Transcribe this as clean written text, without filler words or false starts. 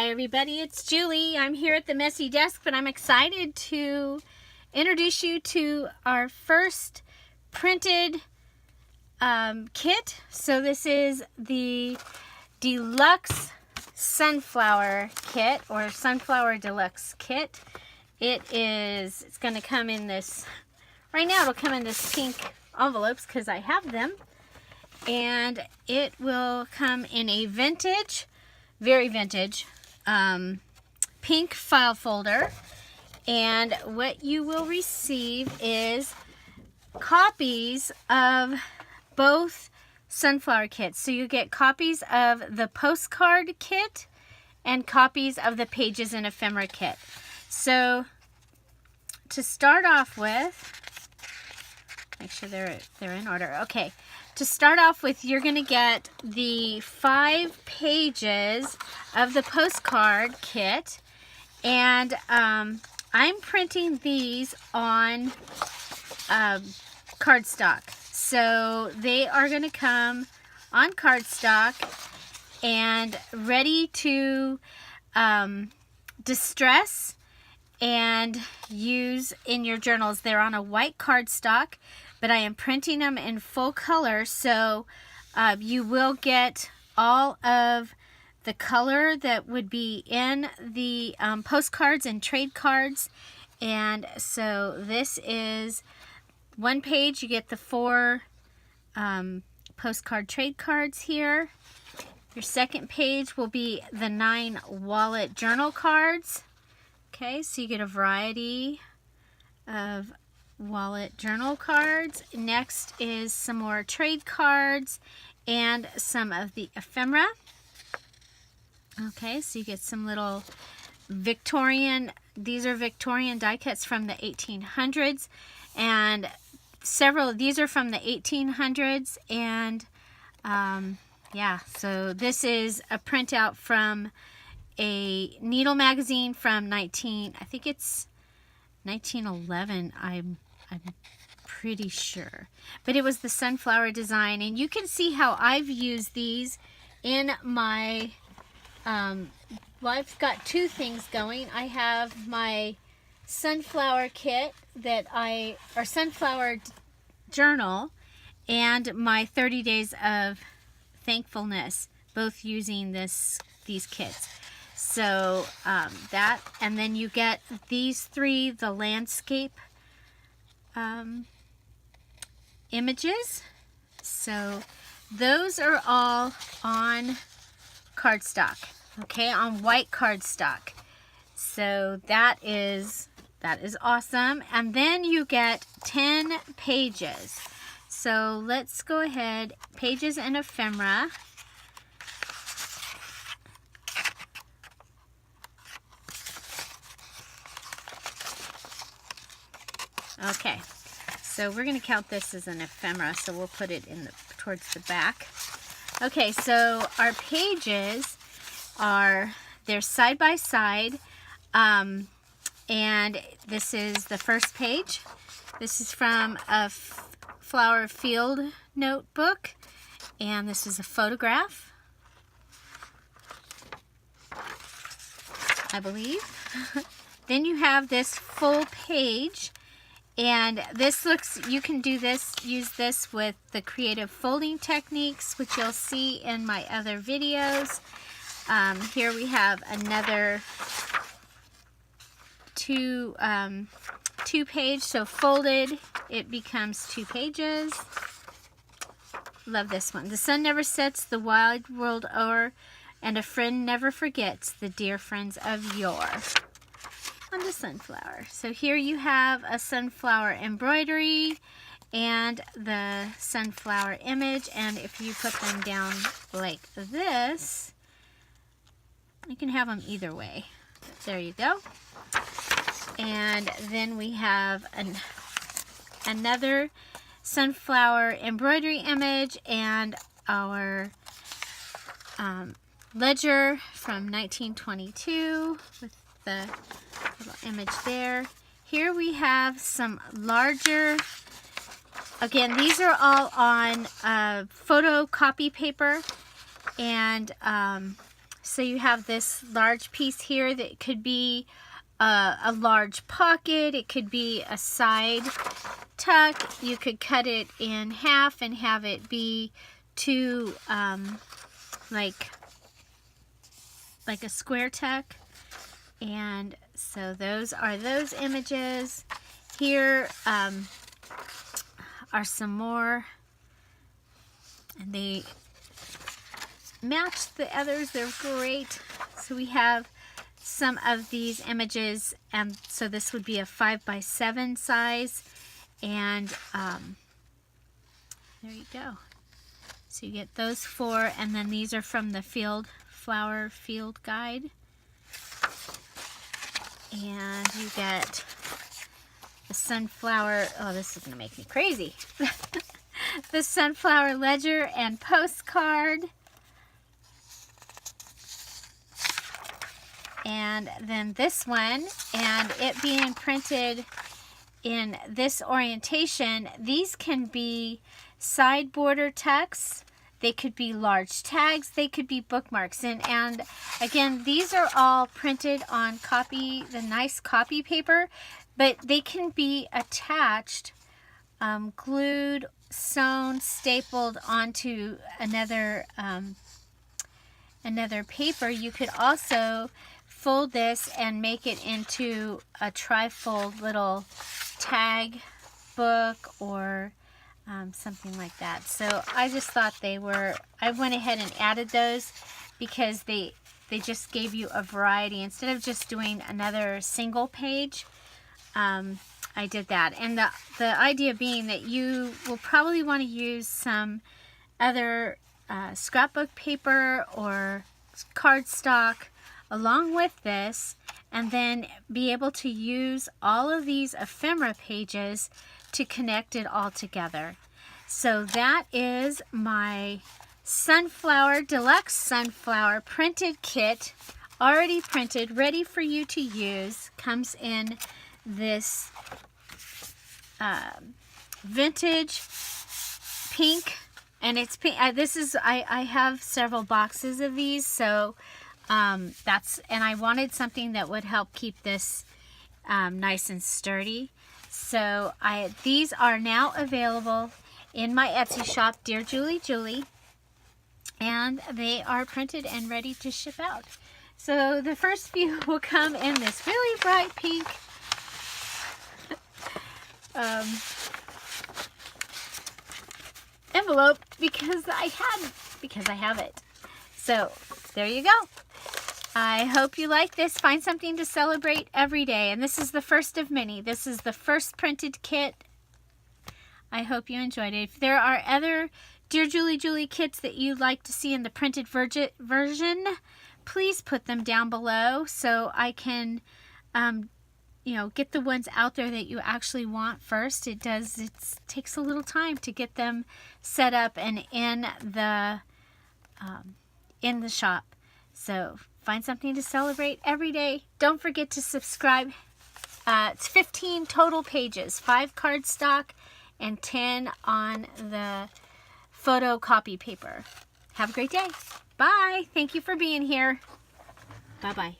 Hi everybody, it's Julie. I'm here at the Messy Desk, but I'm excited to introduce you to our first printed kit. So this is the deluxe sunflower kit, or sunflower deluxe kit. It's going to come in this, right now it'll come in this pink envelopes because I have them. And it will come in a vintage, very vintage, pink file folder. And what you will receive is copies of both sunflower kits. So you get copies of the postcard kit and copies of the pages and ephemera kit. So to start off with, make sure they're in order. Okay. To start off with, you're going to get the 5 pages of the postcard kit, and I'm printing these on cardstock. So they are going to come on cardstock and ready to distress and use in your journals. They're on a white cardstock, but I am printing them in full color, so you will get all of the color that would be in the postcards and trade cards. And so this is one page. You get the 4 postcard trade cards here. Your second page will be the 9 wallet journal cards. Okay, so you get a variety of wallet journal cards. Next is some more trade cards and some of the ephemera. Okay, so you get some little Victorian, these are Victorian die cuts from the 1800s, and several of these are from the 1800s. And yeah, so this is a printout from a needle magazine from I think it's 1911, I'm pretty sure. But it was the sunflower design, and you can see how I've used these in my, well, I've got 2 things going. I have my sunflower kit or sunflower journal, and my 30 days of thankfulness, both using these kits. So that, and then you get these 3, the landscape images. So those are all on cardstock, okay, on white cardstock. So that is awesome. And then you get 10 pages. So let's go ahead, pages and ephemera. Okay, so we're going to count this as an ephemera, so we'll put it in towards the back. Okay, so our pages they're side by side, and this is the first page. This is from a flower field notebook, and this is a photograph, I believe. Then you have this full page. And this looks, you can use this with the creative folding techniques, which you'll see in my other videos. Here we have another 2 page, so folded, it becomes 2 pages. Love this one. The sun never sets the wide world o'er, and a friend never forgets the dear friends of yore. On the sunflower. So here you have a sunflower embroidery and the sunflower image, and if you put them down like this, you can have them either way. There you go. And then we have another sunflower embroidery image and our ledger from 1922 with the little image there. Here we have some larger, again, these are all on photocopy paper, and So you have this large piece here that could be a large pocket. It could be a side tuck. You could cut it in half and have it be two, like a square tuck. And so those are those images. Here are some more, and they match the others. They're great. So we have some of these images, and so this would be a 5x7 size, and there you go. So you get those 4, and then these are from the flower field guide, and you get the sunflower. Oh, this is gonna make me crazy. The sunflower ledger and postcard. And then this one, and it being printed in this orientation, these can be side border tucks, they could be large tags, they could be bookmarks. And again, these are all printed on the nice copy paper, but they can be attached, glued, sewn, stapled onto another paper. You could also fold this and make it into a tri-fold little tag book or something like that. So I just thought I went ahead and added those because they just gave you a variety. Instead of just doing another single page, I did that. And the idea being that you will probably want to use some other scrapbook paper or cardstock along with this, and then be able to use all of these ephemera pages to connect it all together. So that is my deluxe sunflower printed kit, already printed, ready for you to use. Comes in this vintage pink, and it's pink. I have several boxes of these, so and I wanted something that would help keep this nice and sturdy. So these are now available in my Etsy shop, Dearjuliejulie, and they are printed and ready to ship out. So the first few will come in this really bright pink envelope because I have it. So there you go. I hope you like this. Find something to celebrate every day. And this is the first of many. This is the first printed kit. I hope you enjoyed it. If there are other Dearjuliejulie kits that you'd like to see in the printed version, please put them down below so I can get the ones out there that you actually want first. It takes a little time to get them set up and in the shop. So find something to celebrate every day. Don't forget to subscribe. It's 15 total pages, 5 cardstock and 10 on the photo copy paper. Have a great day. Bye. Thank you for being here. Bye-bye.